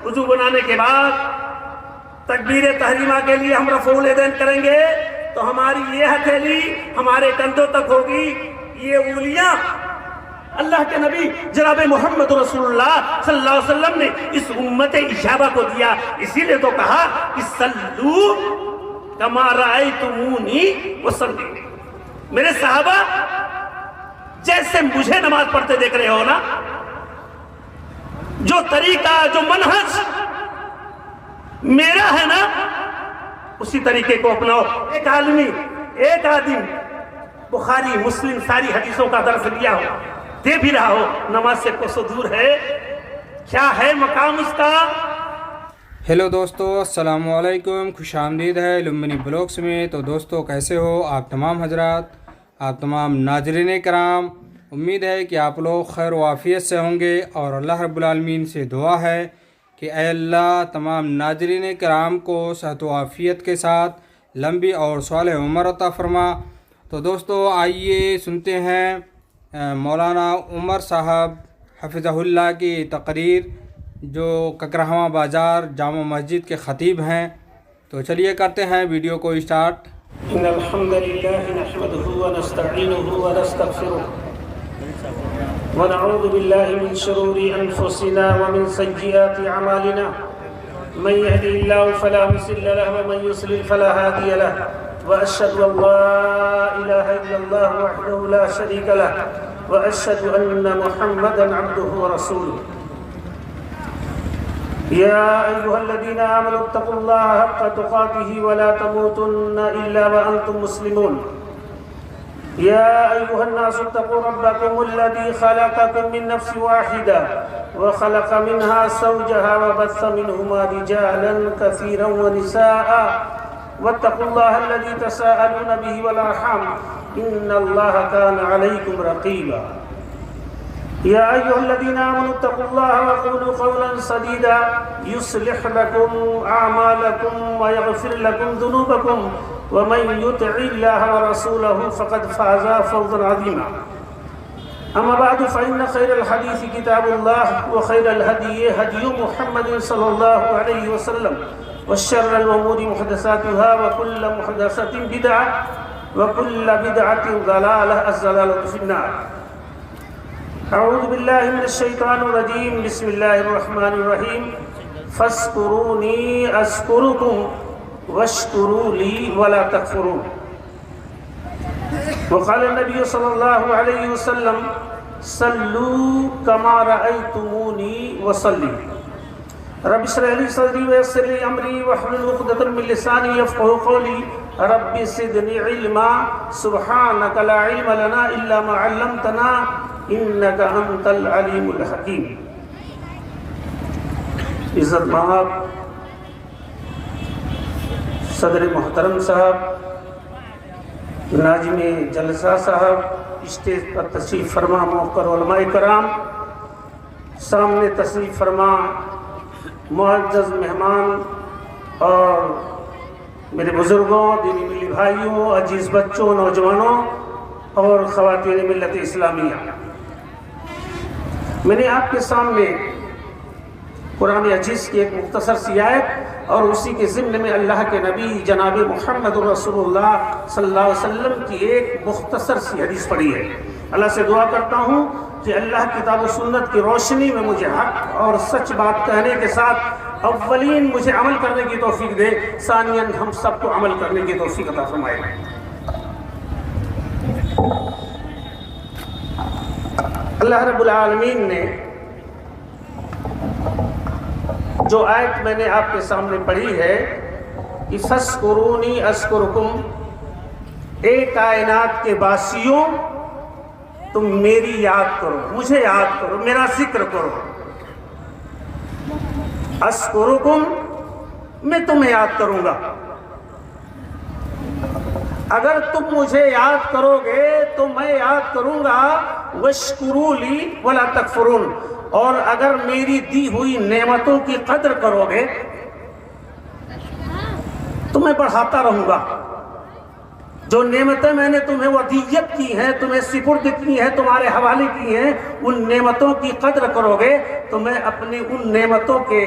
وضو بنانے کے بعد تکبیر تحریمہ کے لیے ہم رفع الیدین کریں گے تو ہماری یہ ہتھیلی ہمارے کندھوں تک ہوگی. یہ انگلیاں اللہ کے نبی جناب محمد رسول اللہ صلی اللہ علیہ وسلم نے اس امت اجابہ کو دیا. اسی لیے تو کہا کہ صلو کما رأیتمونی وصلی. میرے صحابہ جیسے مجھے نماز پڑھتے دیکھ رہے ہو نا، جو طریقہ جو منہج میرا ہے نا، اسی طریقے کو اپناؤ. ایک آدمی بخاری مسلم ساری حدیثوں کا درس لیا ہو، دے بھی رہا ہو، نماز سے کوسوں دور ہے. کیا ہے مقام اس کا؟ ہیلو دوستو، السلام علیکم، خوش آمدید ہے لمبنی بلاگس میں. تو دوستو کیسے ہو آپ تمام حضرات، آپ تمام ناظرین کرام؟ امید ہے کہ آپ لوگ خیر و عافیت سے ہوں گے، اور اللہ رب العالمین سے دعا ہے کہ اے اللہ تمام ناظرین کرام کو صحت و عافیت کے ساتھ لمبی اور صالح عمر عطا فرما. تو دوستو آئیے سنتے ہیں مولانا عمر صاحب حفظہ اللہ کی تقریر، جو ککرہواں بازار جامع مسجد کے خطیب ہیں. تو چلیے کرتے ہیں ویڈیو کو اسٹارٹ. ان الحمد للہ نحمده ونستعینه ونستغفره ونعوذ باللہ من شرور انفسنا ومن سیئات اعمالنا. من يهده الله فلا مضل له ومن يضلل فلا هادي له. واشهد ان لا اله الا الله وحده لا شريك له واشهد ان محمدا عبده ورسوله. يا أيها الذين آمنوا اتقوا الله حق تقاته ولا تموتن إلا وأنتم مسلمون. يا أيها الناس اتقوا ربكم الذي خلقكم من نفس واحدة وخلق منها زوجها وبث منهما رجالا كثيرا ونساء واتقوا الله الذي تساءلون به والأرحام إن الله كان عليكم رقيبا. يا أيها الذين آمنوا اتقوا الله وقولوا قولا سديدا يصلح لكم أعمالكم ويغفر لكم ذنوبكم ومن يطع الله ورسوله فقد فاز فوزا عظيما. أما بعد فإن خير الحديث كتاب الله وخير الهدي هدي محمد صلى الله عليه وسلم وشر الأمور محدثاتها وكل محدثة بدعة وكل بدعة ضلالة الضلالة في النار. اعوذ باللہ من الشیطان الرجیم بسم اللہ الرحمن الرحیم. فاذکرونی اذکرکم واشکروا لی ولا تکفرون. وقال النبی صلی اللہ علیہ وسلم صلوا کما رأیتمونی وصلی. رب اشرح لی صدری ویسر لی امری واحلل عقدۃ من لسانی یفقہوا قولی. رب زدنی علما سبحانک لا علم لنا الا ما علمتنا انک انت العلیم الحکیم. عزت مآب صدر محترم صاحب، ناظم جلسہ صاحب، اسٹیج پر تشریف فرما موقر علماء کرام، سامنے تشریف فرما معزز مہمان، اور میرے بزرگوں، دینی ملی بھائیوں، عزیز بچوں، نوجوانوں اور خواتین ملت اسلامیہ، میں نے آپ کے سامنے قرآن عزیز کی ایک مختصر سی آیت اور اسی کے ضمن میں اللہ کے نبی جناب محمد رسول اللہ صلی اللہ علیہ وسلم کی ایک مختصر سی حدیث پڑھی ہے. اللہ سے دعا کرتا ہوں کہ اللہ کتاب و سنت کی روشنی میں مجھے حق اور سچ بات کہنے کے ساتھ اولین مجھے عمل کرنے کی توفیق دے، ثانیاً ہم سب کو عمل کرنے کی توفیق عطا فرمائے. اللہ رب العالمین نے جو آیت میں نے آپ کے سامنے پڑھی ہے کہ فاذکرونی اذکرکم، اے کائنات کے باسیوں تم میری یاد کرو، مجھے یاد کرو، میرا ذکر کرو. اذکرکم، میں تمہیں یاد کروں گا. اگر تم مجھے یاد کرو گے تو میں یاد کروں گا. واشکروا لی ولا تکفرون، اور اگر میری دی ہوئی نعمتوں کی قدر کرو گے تو میں بڑھاتا رہوں گا. جو نعمتیں میں نے تمہیں ودیت کی ہیں، تمہیں سپرد کی ہیں، تمہارے حوالے کی ہیں، ان نعمتوں کی قدر کرو گے تو میں اپنی ان نعمتوں کے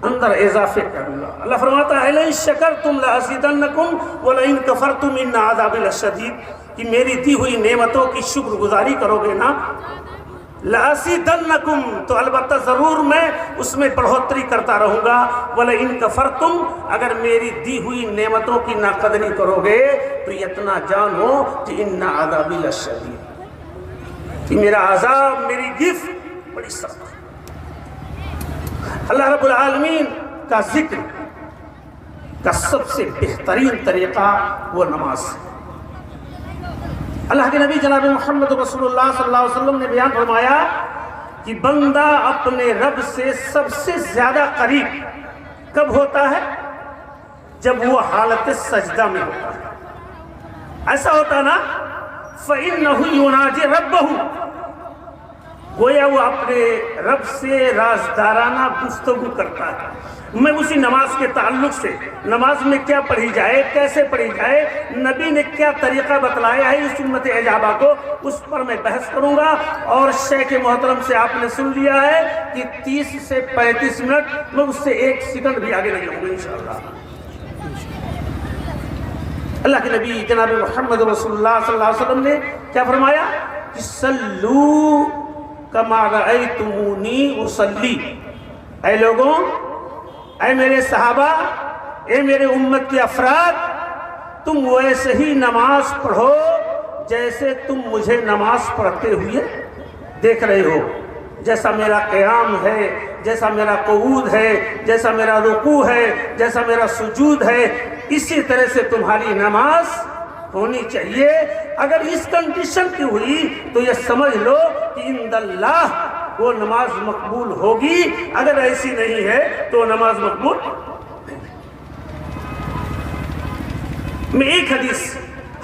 اندر اضافے کروں گا۔ اللہ فرماتا ہے لئن شکرتم لازیدنکم ولئن کفرتم ان عذاب لشدید، کہ میری دی ہوئی نعمتوں کی شکر گزاری کرو گے نا، لازیدنکم تو البتہ ضرور میں اس میں بڑھوتری کرتا رہوں گا، ولئن کفرتم اگر میری دی ہوئی نعمتوں کی ناقدری کرو گے تو اتنا جانو کہ ان عذاب لشدید، کہ میرا عذاب، میری گرفت بڑی سخت ہے۔ اللہ رب العالمین کا ذکر کا سب سے بہترین طریقہ وہ نماز ہے۔ اللہ کے نبی جناب محمد رسول اللہ صلی اللہ علیہ وسلم نے بیان فرمایا کہ بندہ اپنے رب سے سب سے زیادہ قریب کب ہوتا ہے؟ جب وہ حالت سجدہ میں ہوتا ہے۔ ایسا ہوتا نا فَإِنَّهُ يُنَاجِي رَبَّهُ، گویا وہ اپنے رب سے رازدارانہ گفتگو کرتا ہے۔ میں اسی نماز کے تعلق سے، نماز میں کیا پڑھی جائے، کیسے پڑھی جائے، نبی نے کیا طریقہ بتلایا ہے اس سنت اجابہ کو، اس پر میں بحث کروں گا۔ اور شیخ محترم سے آپ نے سن لیا ہے کہ 30 سے 35 منٹ، میں اس سے 1 سیکنڈ بھی آگے نہیں ہوں گے انشاءاللہ۔ اللہ کے نبی جناب محمد رسول اللہ صلی اللہ علیہ وسلم نے کیا فرمایا کہ صلو کما رأیتمونی اصلی، اے لوگوں، اے میرے صحابہ، اے میرے امت کے افراد، تم ویسے ہی نماز پڑھو جیسے تم مجھے نماز پڑھتے ہوئے دیکھ رہے ہو۔ جیسا میرا قیام ہے، جیسا میرا قعود ہے، جیسا میرا رکوع ہے، جیسا میرا سجود ہے، اسی طرح سے تمہاری نماز ہونی چاہیے۔ اگر اس کنڈیشن کی ہوئی تو یہ سمجھ لو کہ عند اللہ وہ نماز مقبول ہوگی، اگر ایسی نہیں ہے تو نماز مقبول نہیں۔ میں ایک حدیث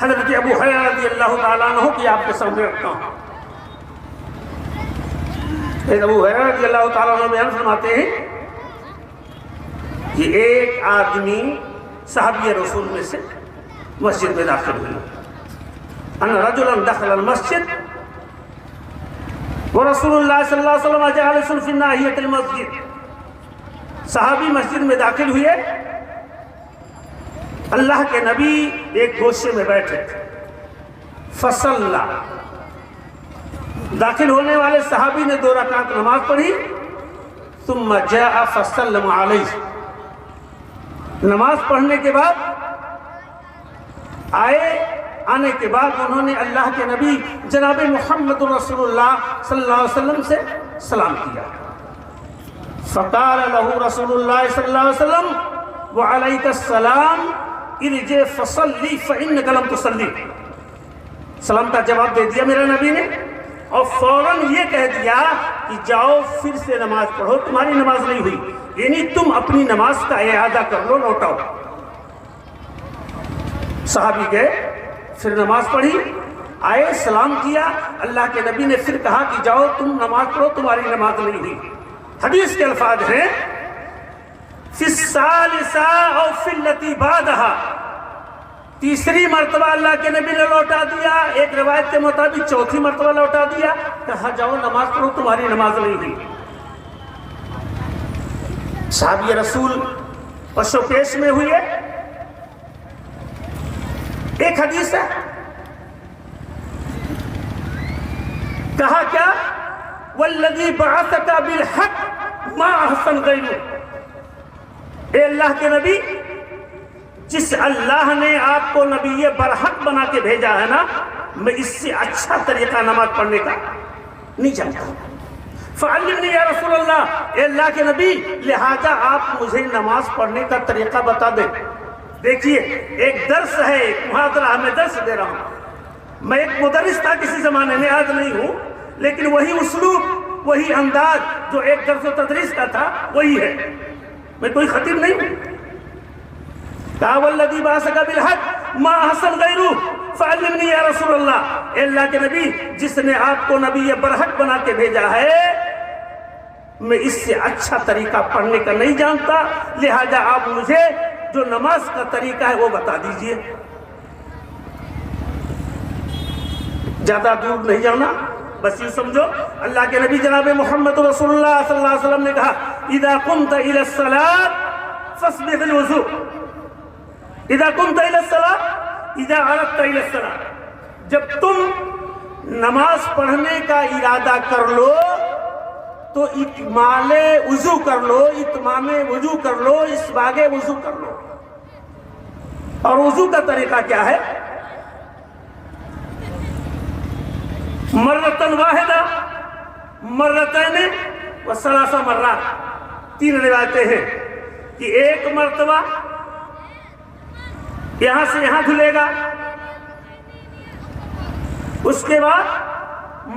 حضرت ابو ہریرہ رضی اللہ تعالیٰ عنہ کی آپ کے سامنے رکھتا ہوں۔ ابو ہریرہ رضی اللہ تعالیٰ عنہ بیان فرماتے ہیں کہ ایک آدمی صحابی رسول میں سے مسجد میں داخل ہوئی، ان رجلا دخل المسجد ورسول اللہ صلی اللہ علیہ وسلم جالس فی ناحیۃ المسجد، صحابی مسجد میں داخل ہوئے، اللہ کے نبی ایک گوشے میں بیٹھے تھے، فصلی، داخل ہونے والے صحابی نے 2 رکعت نماز پڑھی، ثم جاء فسلم علیہ، نماز پڑھنے کے بعد آنے کے بعد انہوں نے اللہ کے نبی جناب محمد رسول اللہ صلی اللہ علیہ وسلم سے سلام کیا۔ فقال له رسول اللہ صلی اللہ علیہ وسلم وعلیک السلام ارجع فصلی فإنک لم تصلی، سلام کا جواب دے دیا میرے نبی نے، اور فوراً یہ کہہ دیا کہ جاؤ پھر سے نماز پڑھو، تمہاری نماز نہیں ہوئی، یعنی تم اپنی نماز کا اعادہ کر لو، لوٹاؤ۔ صحابی گئے، پھر نماز پڑھی، آئے، سلام کیا، اللہ کے نبی نے پھر کہا کہ جاؤ تم نماز پڑھو، تمہاری نماز نہیں ہوئی۔ حدیث کے الفاظ ہیں فی الثالثہ او فی التی بعدہا، تیسری مرتبہ اللہ کے نبی نے لوٹا دیا، ایک روایت کے مطابق 4تھی مرتبہ لوٹا دیا، کہا جاؤ نماز پڑھو، تمہاری نماز نہیں ہوئی۔ صحابی رسول پشو پیش میں ہوئے۔ ایک حدیث ہے، کہا کیا والذی بعثک بالحق ما احسن غیرہ، اے اللہ کے نبی، جس اللہ نے آپ کو نبی برحق بنا کے بھیجا ہے نا، میں اس سے اچھا طریقہ نماز پڑھنے کا نہیں جانتا، فعلمنی یا رسول اللہ، اے اللہ کے نبی لہذا آپ مجھے نماز پڑھنے کا طریقہ بتا دیں۔ دیکھیے ایک درس ہے، ایک محاضرہ میں درس دے رہا ہوں، میں ایک مدرس تھا کسی زمانے میں، آج نہیں ہوں، لیکن وہی اسلوب، وہی انداز جو ایک درس و تدریس کا تھا وہی ہے، میں کوئی خطیب نہیں ہوں۔ کہا والذی بعثک بالحق ما احسن غیرہ فعلمنی یا رسول اللہ، اے اللہ کے نبی جس نے آپ کو نبی برحق بنا کے بھیجا ہے، میں اس سے اچھا طریقہ پڑھنے کا نہیں جانتا، لہذا آپ مجھے جو نماز کا طریقہ ہے وہ بتا دیجئے۔ زیادہ دور نہیں جانا، بس یہ سمجھو اللہ کے نبی جناب محمد رسول اللہ صلی اللہ علیہ وسلم نے کہا اذا قمت الى الصلاة فاسبغ الوضوء، اذا قمت الى الصلاة اذا اردت الى الصلاة، جب تم نماز پڑھنے کا ارادہ کر لو تو اکمال وضو کر لو، اتمام وضو کر لو، اسباغ وضو کر لو۔ اور وضو کا طریقہ کیا ہے؟ مرتن واحدہ، مرتین و ثلاث مرات، 3 روایتیں ہیں کہ ایک مرتبہ یہاں سے یہاں دھلے گا، اس کے بعد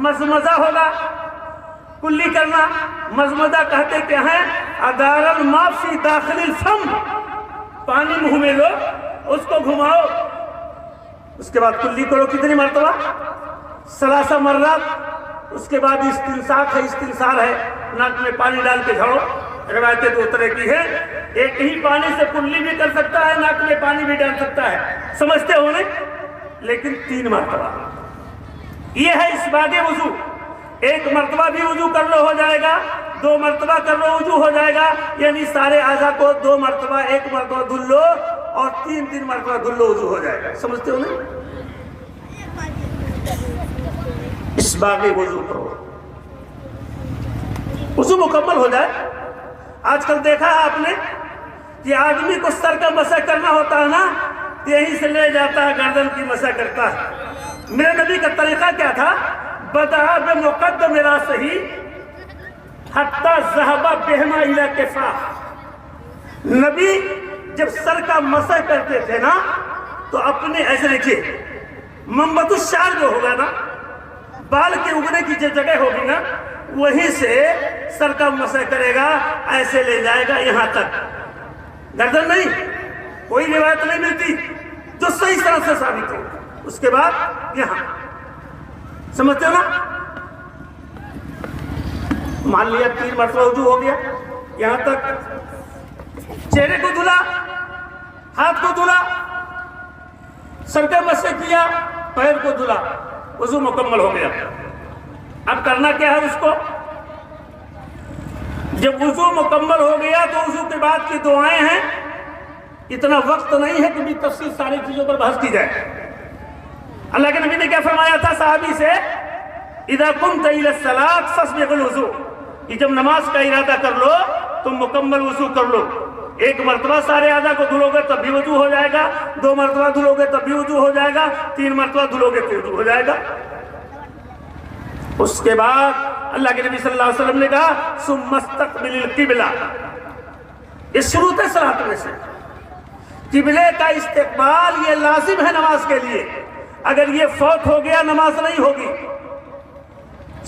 مزمزہ ہوگا، کلی کرنا۔ مزمزہ کہتے کیا ہے؟ ادار الماء فی داخل الفم، پانی منہ میں لو، اس کو گھماؤ، اس کے بعد کلی کرو۔ کتنی مرتبہ؟ 3 مرات۔ اس کے بعد استنشاق ہے، استنثار ہے، ناک میں پانی ڈال کے جھاڑو۔ روایتیں 2 طرح کی ہیں، ایک ہی پانی سے کلی بھی کر سکتا ہے، ناک میں پانی بھی ڈال سکتا ہے، سمجھتے ہو نہیں؟ لیکن 3 مرتبہ یہ ہے اسباغ وضو۔ ایک مرتبہ بھی وضو کر لو ہو جائے گا، 2 مرتبہ کر لو وضو ہو جائے گا، یعنی سارے اعضاء کو 2 مرتبہ، 1 مرتبہ دھل لو اور 3 مرتبہ دھل لو، وضو ہو جائے گا، سمجھتے ہو نہیں؟ اسباغ وضو کرو، وضو مکمل ہو جائے۔ آج کل دیکھا ہے آپ نے کہ آدمی کو سر کا مسح کرنا ہوتا ہے نا، یہیں سے لے جاتا ہے، گردن کی مسح کرتا ہے۔ میرے نبی کا طریقہ کیا تھا؟ بدأ بمقدم راسہ حتی ذهب بہما الی کفاہ۔ نبی جب سر کا مسح کرتے تھے نا تو اپنے ایسے دیکھیے، منبت الشعر جو ہوگا نا، بال کے اگنے کی جو جگہ ہوگی نا، وہیں سے سر کا مسح کرے گا، ایسے لے جائے گا یہاں تک، گردن نہیں۔ کوئی روایت نہیں ملتی جو صحیح طرح سے ثابت ہو۔ اس کے بعد یہاں، سمجھتے ہو نا؟ مان لیا 3 مرتبہ وضو ہو گیا، یہاں تک چہرے کو دھلا، ہاتھ کو دھلا، سر کا مسح کیا، پیر کو دھلا، وضو مکمل ہو گیا۔ اب کرنا کیا ہے اس کو؟ جب وضو مکمل ہو گیا تو وضو کے بعد کی دعائیں ہیں، اتنا وقت نہیں ہے کہ بھی تفصیل ساری چیزوں پر بحث کی جائے۔ اللہ کے نبی نے کیا فرمایا تھا صحابی سے؟ اذا قمت الى الصلاة فاسبغ الوضوء، کہ جب نماز کا ارادہ کر لو تم مکمل وضو کر لو۔ 1 مرتبہ سارے اعضاء کو دھلو گے تب بھی وضو ہو جائے گا، 2 مرتبہ دھلو گے تب بھی وضو ہو جائے گا، 3 مرتبہ دھلو گے تو وضو ہو جائے گا۔ اس کے بعد اللہ کے نبی صلی اللہ علیہ وسلم نے کہا ثم استقبل القبلہ، اس شروط صلاۃ میں سے قبلے کا استقبال یہ لازم ہے نماز کے لیے، اگر یہ فوت ہو گیا نماز نہیں ہوگی،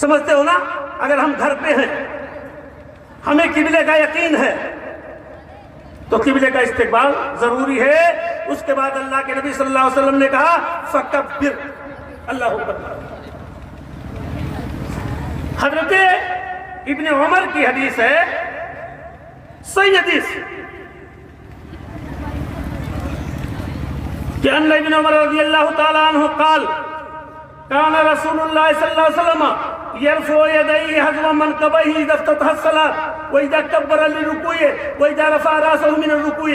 سمجھتے ہو نا؟ اگر ہم گھر پہ ہیں، ہمیں قبلے کا یقین ہے تو قبلے کا استقبال ضروری ہے۔ اس کے بعد اللہ کے نبی صلی اللہ علیہ وسلم نے کہا فکبر، اللہ اکبر۔ حضرت ابن عمر کی حدیث ہے، صحیح حدیث، کہ ان ابن عمر رضی اللہ تعالی عنہ قال کان رسول اللہ صلی اللہ علیہ وسلم یرفع یدیہ حذو منکبیہ اذا افتتح الصلاۃ واذا کبر للرکوع واذا رفع راسہ من الرکوع۔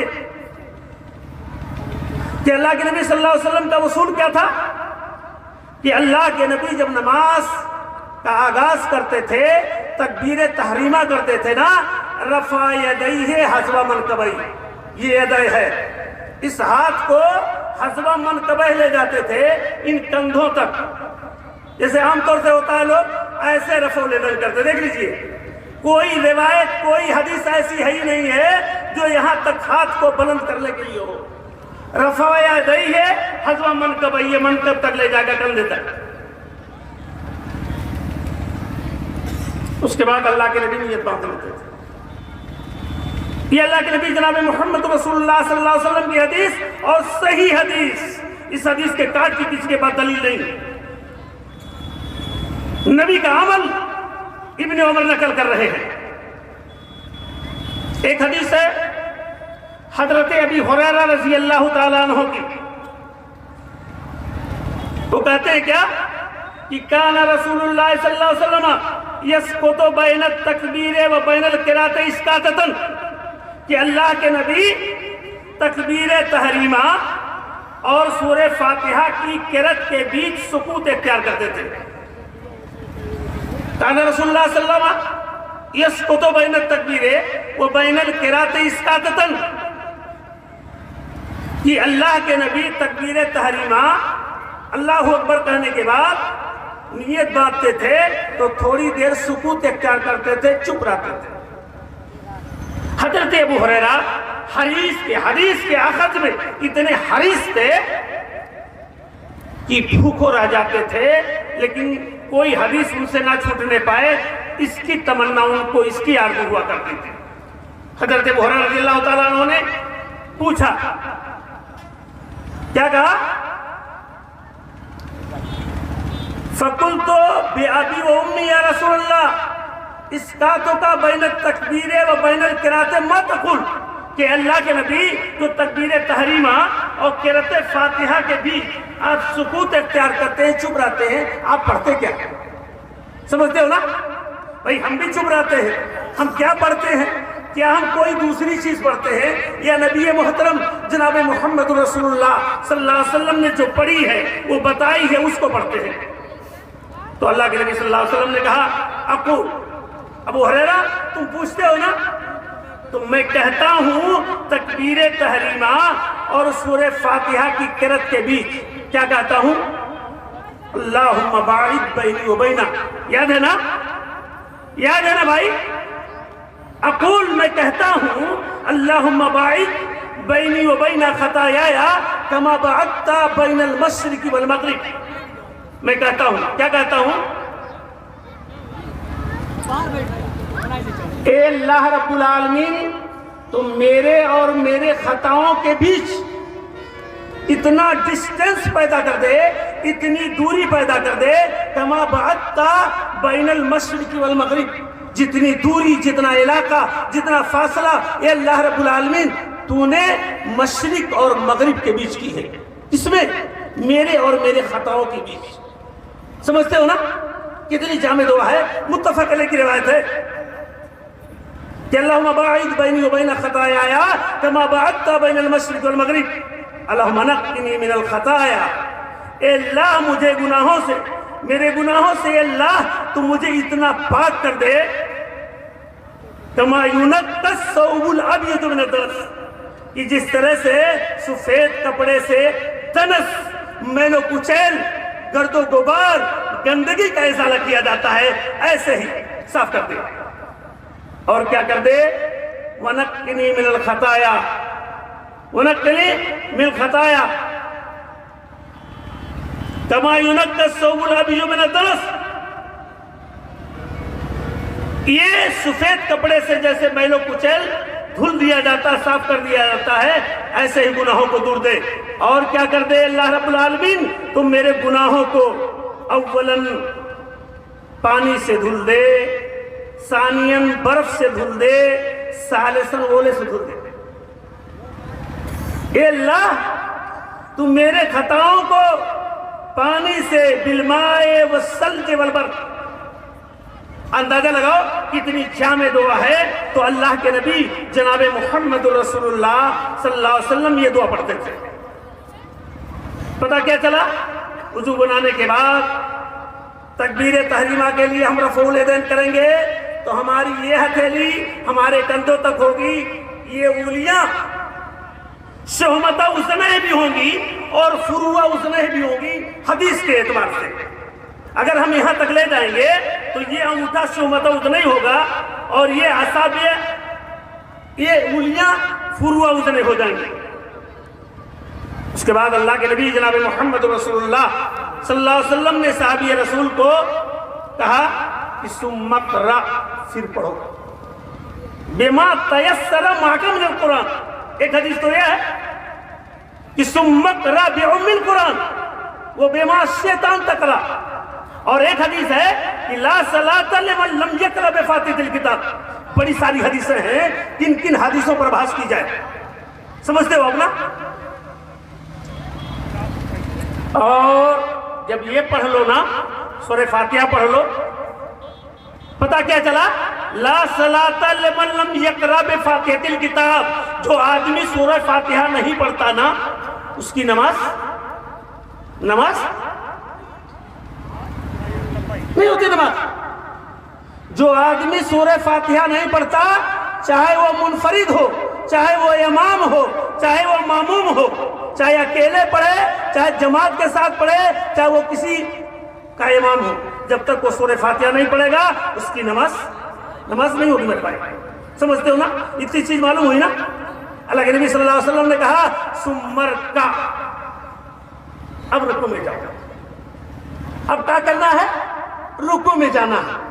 کہ اللہ کے نبی صلی اللہ علیہ وسلم کا اصول کیا تھا کہ اللہ کے نبی جب نماز کا آغاز کرتے تھے، تکبیر تحریمہ کرتے تھے نا، رفع یدیہ حذو منکبیہ، یہ یدہ ہے، اس ہاتھ کو حذو منکبہ لے جاتے تھے ان کندھوں تک، جیسے عام طور سے ہوتا ہے لوگ ایسے رفع لیدن کرتے۔ دیکھ لیجئے کوئی روایت، کوئی حدیث ایسی ہے ہی نہیں ہے جو یہاں تک ہاتھ کو بلند کرنے کے لیے ہو۔ رفع یدیہ حذو منکبہ، یہ منکب تک لے جا کر کندھے تک۔ اس کے بعد اللہ کے نبی نیت باندھ لیتے تھے۔ یہ اللہ کے نبی جناب محمد رسول اللہ صلی اللہ علیہ وسلم کی حدیث اور صحیح حدیث، اس حدیث کے کاٹ کی کسی کے بعد دلیل نہیں، نبی کا عمل ابن عمر نقل کر رہے ہیں۔ ایک حدیث ہے حضرت ابی ہریرہ رضی اللہ تعالیٰ عنہ کی، وہ کہتے ہیں کیا کہ کان رسول اللہ صلی اللہ علیہ وسلم یسقط بین التکبیر و بین القراءۃ اسقاطۃ، کہ اللہ کے نبی تکبیر تحریمہ اور سورہ فاتحہ کی قرأت کے بیچ سکوت اختیار کرتے تھے۔ کان رسول اللہ صلی اللہ علیہ وسلم یسقط بین التکبیر و بین القراءۃ اسقاطۃ، کہ اللہ کے نبی تکبیر تحریمہ اللہ اکبر کہنے کے بعد نیت باندھتے تھے تو تھوڑی دیر سکوت اختیار کرتے تھے، چپ رہتے تھے۔ حضرت ابو ہریرہ حدیث کے اخذ میں اتنے حریص تھے کہ بھوکو رہ جاتے تھے، لیکن کوئی حدیث ان سے نہ چھوٹنے پائے، اس کی تمنا ان کو اس کی آرزو ہوا کرتی تھی۔ حضرت ابو ہریرہ رضی اللہ تعالیٰ عنہ نے پوچھا، کیا کہا؟ فَقُلْتُ بِأَبِي وَأُمِّي یا رسول اللہ اسقاطُکَ بین التکبیر و بین القراءۃ ما تقول، کہ اللہ کے نبی جو تکبیر تحریمہ اور قرأت فاتحہ کے بیچ آپ سکوت اختیار کرتے ہیں، چپ رہتے ہیں، آپ پڑھتے کیا؟ سمجھتے ہو نا بھائی؟ ہم بھی چپ رہتے ہیں، ہم کیا پڑھتے ہیں؟ کیا ہم کوئی دوسری چیز پڑھتے ہیں یا نبی محترم جناب محمد رسول اللہ صلی اللہ علیہ وسلم نے جو پڑھی ہے، وہ بتائی ہے، اس کو پڑھتے ہیں؟ تو اللہ کے نبی صلی اللہ علیہ وسلم نے کہا، اقول، ابو ہریرہ تم پوچھتے ہو نا، تو میں کہتا ہوں تکبیر تحریمہ اور سورہ فاتحہ کی قرأت کے بیچ کیا کہتا ہوں؟ اللہم باعد بینی و بینا، یاد ہے نا؟ یاد ہے نا بھائی؟ اقول، میں کہتا ہوں اللہم باعد بینی و بین خطایایا کما بعدت بین المشرق والمغرب۔ میں کہتا ہوں، کیا کہتا ہوں؟ اے اللہ رب العالمین، تم میرے اور میرے خطاؤں کے بیچ اتنا ڈسٹنس پیدا کر دے، اتنی دوری پیدا کر دے، کما بعدت بین المشرق والمغرب، جتنی دوری، جتنا علاقہ، جتنا فاصلہ اے اللہ رب العالمین تو نے مشرق اور مغرب کے بیچ کی ہے، اس میں میرے اور میرے خطاؤں کے بیچ۔ سمجھتے ہو نا کتنی جامع دعا ہے، متفق علیہ کی روایت ہے کہ اللہم باعد بینی و بین خطایایا کما بعدت بین المشرق والمغرب، اللہم نقنی من الخطایا، اے اللہ مجھے گناہوں سے، میرے گناہوں سے اے اللہ تو مجھے اتنا پاک کر دے، کما ینقی الثوب الابیض من الدنس، کہ جس طرح سے سفید کپڑے سے دنس، میل و کچیل، گرد و غبار، گندگی کا ازالہ کیا جاتا ہے، ایسے ہی صاف کر دے۔ اور کیا کر دے؟ وَنَقِّنِي مِنَ الْخَطَايَا، وَنَقِّنِي مِنَ الْخَطَايَا كَمَا يُنَقَّى الثَّوْبُ الْأَبْيَضُ مِنَ الدَّنَسِ۔ یہ سفید کپڑے سے جیسے میل و کچیل دھل دیا جاتا ہے، صاف کر دیا جاتا ہے، ایسے ہی گناہوں کو دور دے۔ اور کیا کر دے اللہ رب العالمین؟ تم میرے گناہوں کو اولاً پانی سے دھل دے، ثانیاً برف سے دھل دے، ثالثاً اولے سے دھل دے۔ اے اللہ تم میرے خطاؤں کو پانی سے، بالماء والثلج والبرد۔ اندازہ لگاؤ کتنی جامع دعا ہے۔ تو اللہ کے نبی جناب محمد رسول اللہ صلی اللہ علیہ وسلم یہ دعا پڑھتے تھے۔ پتہ کیا چلا؟ وضو بنانے کے بعد تکبیر تحریمہ کے لیے ہم رفع الیدین کریں گے تو ہماری یہ ہتھیلی ہمارے کندھوں تک ہوگی، یہ انگلیاں شہمتہ اذنہ بھی ہوں گی اور فروع اذنہ بھی ہوں گی حدیث کے اعتبار سے۔ اگر ہم یہاں تک لے جائیں گے تو یہ انگوٹھا شہمتہ اذنہ ہوگا اور یہ اصابع، یہ انگلیاں فروع اذنہ ہو جائیں گی۔ اس کے بعد اللہ کے نبی جناب محمد رسول اللہ صلی اللہ علیہ وسلم نے صحابی رسول کو کہا کہ ثم اقرأ، پھر پڑھو بما تیسر معک من القرآن۔ ایک حدیث تو یہ ہے کہ ثم اقرأ بعم القرآن وبما شئت تقرأ، اور ایک حدیث ہے کہ لا صلاۃ لمن لم یقرأ بفاتحۃ الکتاب۔ بڑی ساری حدیثیں ہیں، کن کن حدیثوں پر بحث کی جائے، سمجھتے ہو اپنا؟ اور جب یہ پڑھ لو نا، سورہ فاتحہ پڑھ لو، پتہ کیا چلا؟ لا صلاۃ لمن لم یقرأ بفاتحۃ الکتاب، جو آدمی سورہ فاتحہ نہیں پڑھتا نا، اس کی نماز نہیں ہوتی نماز۔ جو آدمی سورہ فاتحہ نہیں پڑھتا، چاہے وہ منفرد ہو، چاہے وہ امام ہو، چاہے وہ ماموم ہو، چاہے اکیلے پڑھے، چاہے جماعت کے ساتھ پڑھے، چاہے وہ کسی کا امام ہو، جب تک وہ سورہ فاتحہ نہیں پڑھے گا اس کی نماز نہیں ہوگی میرے بھائی۔ سمجھتے ہو نا؟ اتنی چیز معلوم ہوئی نا؟ اللہ کے نبی صلی اللہ علیہ وسلم نے کہا ثم ارکع، اب رکوع میں جاؤ۔ اب کیا کرنا ہے؟ رکوع میں جانا ہے۔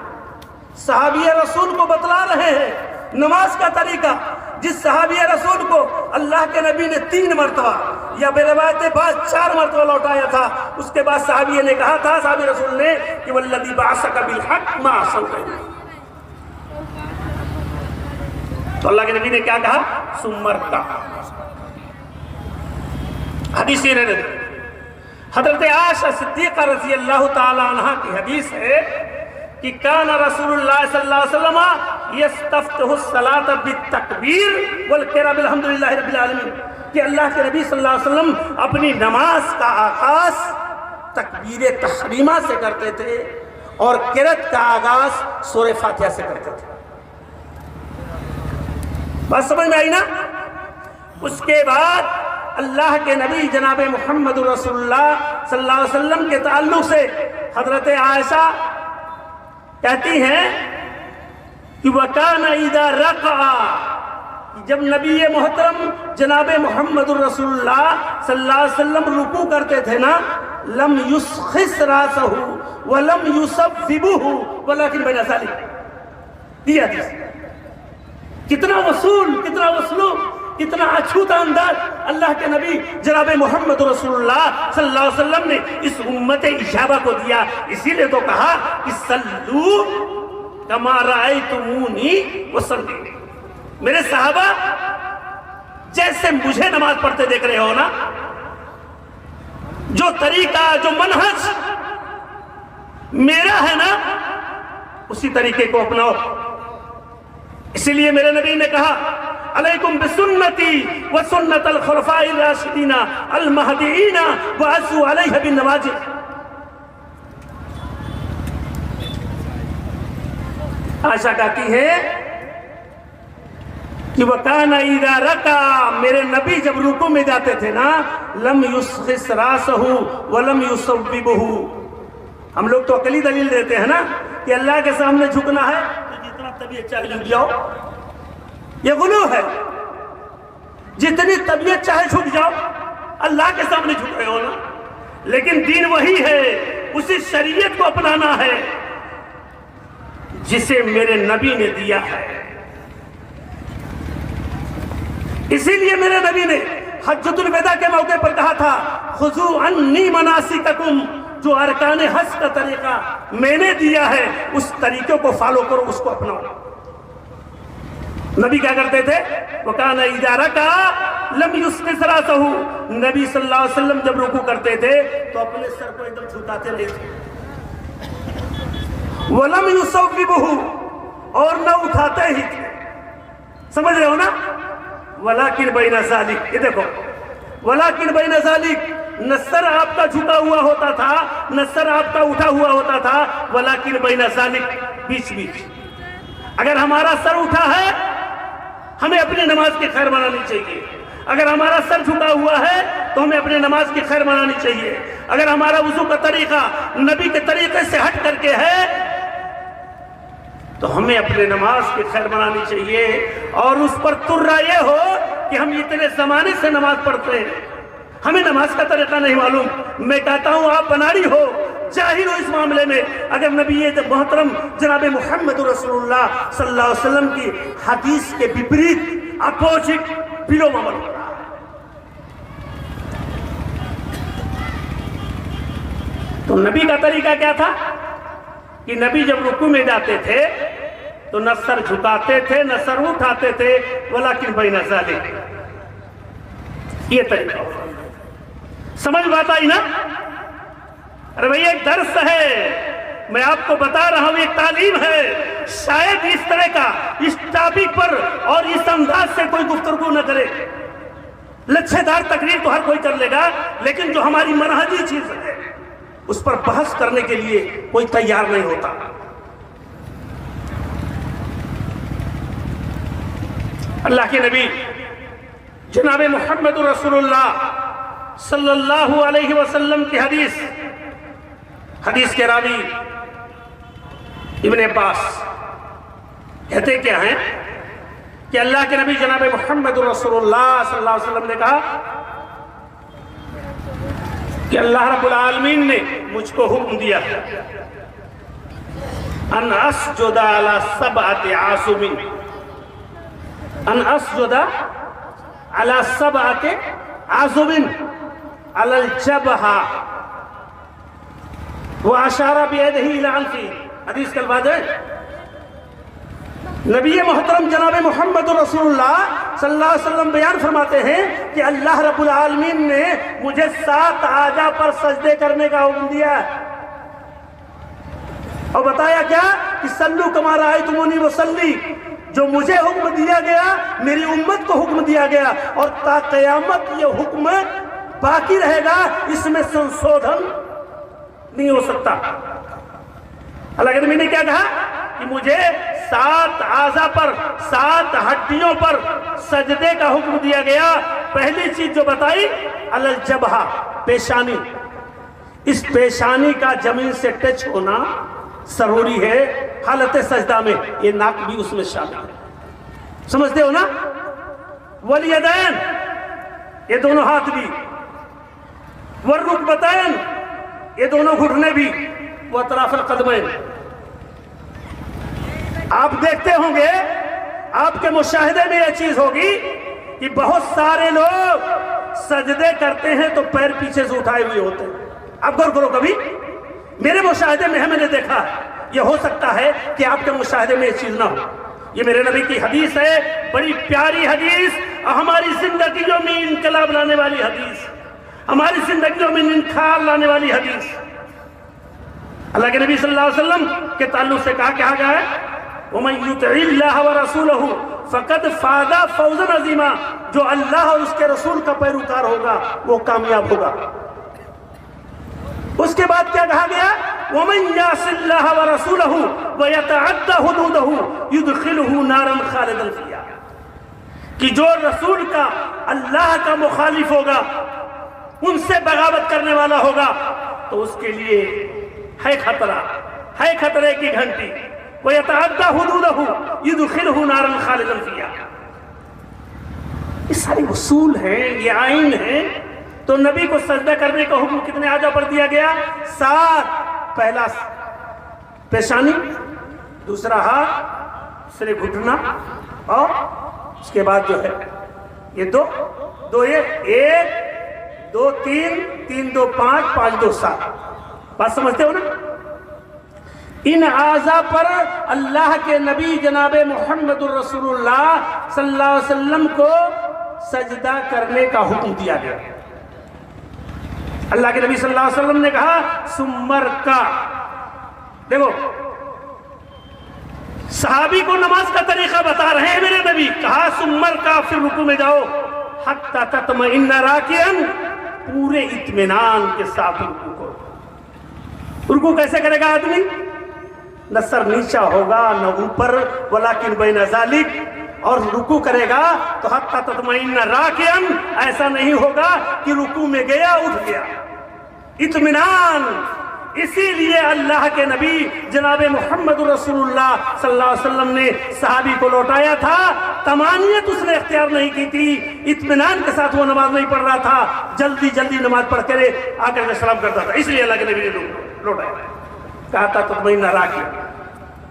صحابی رسول کو بتلا رہے ہیں نماز کا طریقہ، جس صحابی رسول کو اللہ کے نبی نے 3 مرتبہ یا بے روایت بعض 4 مرتبہ لوٹایا تھا، اس کے بعد صحابی نے کہا تھا، صحابی رسول نے کہ والذی بعثک بالحق ما احسنت۔ تو اللہ کے نبی نے کیا کہا؟ ثم ارکع۔ حدیث حضرت عائشہ صدیقہ رضی اللہ تعالی عنہ کی حدیث ہے کہ کان رسول اللہ صلی اللہ علیہ وسلم یستفتح الصلاۃ بالتکبیر والقراءۃ بالحمدللہ رب العالمین، کہ اللہ کے نبی صلی اللہ علیہ وسلم اپنی نماز کا آغاز تکبیر تحریمہ سے کرتے تھے اور قرأت کا آغاز سورہ فاتحہ سے کرتے تھے۔ بات سمجھ میں آئی نا؟ اس کے بعد اللہ کے نبی جناب محمد رسول اللہ صلی اللہ علیہ وسلم کے تعلق سے حضرت عائشہ کہتی ہیں کہ وَكَانَ إِذَا رَقَعَ، جب نبی محترم جناب محمد رسول اللہ صلی اللہ علیہ وسلم رکوع کرتے تھے نا، لم يسخس راسه ولم يصببه ولكن بين ذلك، یہ حدیث کتنا وصول، کتنا وصلو، کتنا اچھوتا انداز اللہ کے نبی جناب محمد رسول اللہ صلی اللہ علیہ وسلم نے اس امت اجابہ کو دیا۔ اسی لئے تو کہا کہ صلو کما رأیتمونی وصلی، میرے صحابہ جیسے مجھے نماز پڑھتے دیکھ رہے ہو نا، جو طریقہ، جو منہج میرا ہے نا، اسی طریقے کو اپناؤ۔ اسی لیے میرے نبی نے کہا علیکم بسنتی وسنت الخلفاء الراشدین المہدیین وعضوا علیہ بالنواجذ۔ عائشہ کہتی ہے کہ وَكَانَ إِذَا رَكَعَ، میرے نبی جب رکوع میں جاتے تھے نا، لم يسخس راسه ولم يصوبه۔ ہم لوگ تو عقلی دلیل دیتے ہیں نا کہ اللہ کے سامنے جھکنا ہے تو جتنا طبیعت چاہے جھک جاؤ، یہ غلو ہے۔ جتنی طبیعت چاہے جھک جاؤ، اللہ کے سامنے جھک رہے ہو نا، لیکن دین وہی ہے، اسی شریعت کو اپنانا ہے جسے میرے نبی نے دیا ہے۔ اسی لیے میرے نبی نے حجۃ الوداع کے موقع پر کہا تھا خذوا عنی مناسککم، جو ارکان حج کا طریقہ میں نے دیا ہے اس طریقے کو فالو کرو، اس کو اپناؤ۔ نبی کیا کرتے تھے؟ وَكَانَ إِذَا رَكَعَ لَمْ يُسْخِسْ رَاسَهُ، نبی صلی اللہ علیہ وسلم جب رکوع کرتے تھے تو اپنے سر کو ایک دم جھکاتے نہیں تھے، وَلَمْ يُصَوِّبُهُ، اور نہ اٹھاتے ہی تھے۔ سمجھ رہے ہو نا؟ وَلَكِنْ بَيْنَ ذَلِكَ، یہ دیکھو وَلَكِنْ بَيْنَ ذَلِكَ، نہ سر آپ کا جھکا ہوا ہوتا تھا، نہ سر آپ کا اٹھا ہوا ہوتا تھا، وَلَكِنْ بَيْنَ ذَلِكَ، بیچ بیچ۔ اگر ہمارا سر اٹھا ہے ہمیں اپنی نماز کی خیر منانی چاہیے، اگر ہمارا سر جھکا ہوا ہے تو ہمیں اپنی نماز کی خیر منانی چاہیے، اگر ہمارا وضو کا طریقہ نبی کے طریقے سے ہٹ کر کے ہے تو ہمیں اپنے نماز کی خیر منانی چاہیے۔ اور اس پر ترا یہ ہو کہ ہم اتنے زمانے سے نماز پڑھتے ہیں، ہمیں نماز کا طریقہ نہیں معلوم۔ میں کہتا ہوں آپ بناری ہو، جاہل ہو اس معاملے میں، اگر نبی محترم جناب محمد رسول اللہ صلی اللہ علیہ وسلم کی حدیث کے بپریت اپوزٹ بلو عمل ہو رہا ہے۔ تو نبی کا طریقہ کیا تھا کہ نبی جب رکوع میں جاتے تھے تو نہ سر جھکاتے تھے نہ سر اٹھاتے تھے، ولیکن بین ذالک، یہ طریقہ ہوتا ہے۔ سمجھ بات آئی نا؟ ارے بھئی ایک درس ہے، میں آپ کو بتا رہا ہوں ایک تعلیم ہے. شاید اس طرح کا اس ٹاپک پر اور اس انداز سے کوئی گفتگو نہ کرے. لچھے دار تقریر تو ہر کوئی کر لے گا، لیکن جو ہماری منہجی چیز ہے اس پر بحث کرنے کے لیے کوئی تیار نہیں ہوتا. اللہ کے نبی جناب محمد رسول اللہ صلی اللہ علیہ وسلم کی حدیث کے راوی ابن عباس کہتے کیا ہیں کہ اللہ کے نبی جناب محمد رسول اللہ صلی اللہ علیہ وسلم نے کہا کہ اللہ رب العالمین نے مجھ کو حکم دیا ان اسجد علی سبعۃ عاصم، ان اسجد علی سبعۃ عاصم علی الجبہہ واشار بیدہ الی عنفہ. حدیث کے الفاظ ہے نبی محترم جناب محمد رسول اللہ صلی اللہ علیہ وسلم بیان فرماتے ہیں کہ اللہ رب العالمین نے مجھے 7 اعضاء پر سجدے کرنے کا حکم دیا ہے، اور بتایا کیا کہ صلو کما رأیتمونی وصلی. جو مجھے حکم دیا گیا میری امت کو حکم دیا گیا، اور تا قیامت یہ حکم باقی رہے گا، اس میں سنشودھن نہیں ہو سکتا. اللہ کے نبی نے کیا کہا کہ مجھے 7 اعضاء پر 7 ہڈیوں پر سجدے کا حکم دیا گیا. پہلی چیز جو بتائی علی الجبہہ، پیشانی. اس پیشانی کا زمین سے ٹچ ہونا ضروری ہے حالت سجدہ میں. یہ ناک بھی اس میں شامل ہے، سمجھتے ہو نا. والیدین، یہ دونوں ہاتھ بھی. والرکبتین، یہ دونوں گھٹنے بھی. واطراف القدمین. آپ دیکھتے ہوں گے، آپ کے مشاہدے میں یہ چیز ہوگی کہ بہت سارے لوگ سجدے کرتے ہیں تو پیر پیچھے سے اٹھائے ہوئے ہوتے ہیں. آپ غور کرو، کبھی میرے مشاہدے میں ہے، میں نے دیکھا. یہ ہو سکتا ہے کہ آپ کے مشاہدے میں یہ چیز نہ ہو. یہ میرے نبی کی حدیث ہے، بڑی پیاری حدیث، ہماری زندگیوں میں انقلاب لانے والی حدیث، ہماری زندگیوں میں انخار لانے والی حدیث. اللہ کے نبی صلی اللہ علیہ وسلم کے تعلق سے کہا گیا ہے وَمَن يُطِعِ اللَّهَ وَرَسُولَهُ فَقَدْ فَازَ فَوْزًا عَظِيمًا. جو اللہ اور اس کے رسول کا پیروکار ہوگا وہ کامیاب ہوگا. اس کے بعد کیا کہا گیا وَمَن يَعْصِ اللَّهَ وَرَسُولَهُ وَيَتَعَدَّ حُدُودَهُ يُدْخِلْهُ نَارًا خَالِدًا فِيهَا. کہ جو رسول کا اللہ کا مخالف ہوگا، ان سے بغاوت کرنے والا ہوگا، تو اس کے لیے ہے خطرہ، ہے خطرے کی گھنٹی. وَيَتَعَدَّ حُدُودَهُ يُدْخِلْهُ نَارًا خَالِدًا فِيهَا. یہ سارے اصول ہیں، یہ آئین ہیں. تو نبی کو سجدہ کرنے کا حکم کتنے اعضاء پر دیا گیا؟ 7. پہلا پیشانی، دوسرا ہاتھ، دوسرے گھٹنا، اور اس کے بعد جو ہے یہ دو یہ 1 2 3 3 2 5 5 2 7. بات سمجھتے ہو نا. ان اعضاء پر اللہ کے نبی جناب محمد رسول اللہ صلی اللہ علیہ وسلم کو سجدہ کرنے کا حکم دیا گیا. اللہ کے نبی صلی اللہ علیہ وسلم نے کہا سمر کا. دیکھو صحابی کو نماز کا طریقہ بتا رہے ہیں میرے نبی. کہا سمر کا، پھر رکوع میں جاؤ. حتی تطمئن راکعا، پورے اطمینان کے ساتھ رکوع کرو. رکوع کیسے کرے گا آدمی؟ نہ سر نیچا ہوگا نہ اوپر، ولیکن بین ذالک. اور رکوع کرے گا تو حتی تطمئن راکعا، ایسا نہیں ہوگا کہ رکوع میں گیا اٹھ گیا. اطمینان. اسی لیے اللہ کے نبی جناب محمد رسول اللہ صلی اللہ علیہ وسلم نے صحابی کو لوٹایا تھا. تمانیت اس نے اختیار نہیں کی تھی، اطمینان کے ساتھ وہ نماز نہیں پڑھ رہا تھا. جلدی جلدی نماز پڑھ کر آ کر کے سلام کرتا تھا. اس لیے اللہ کے نبی نے لوٹایا. کہا تھا تطمئن راکعا،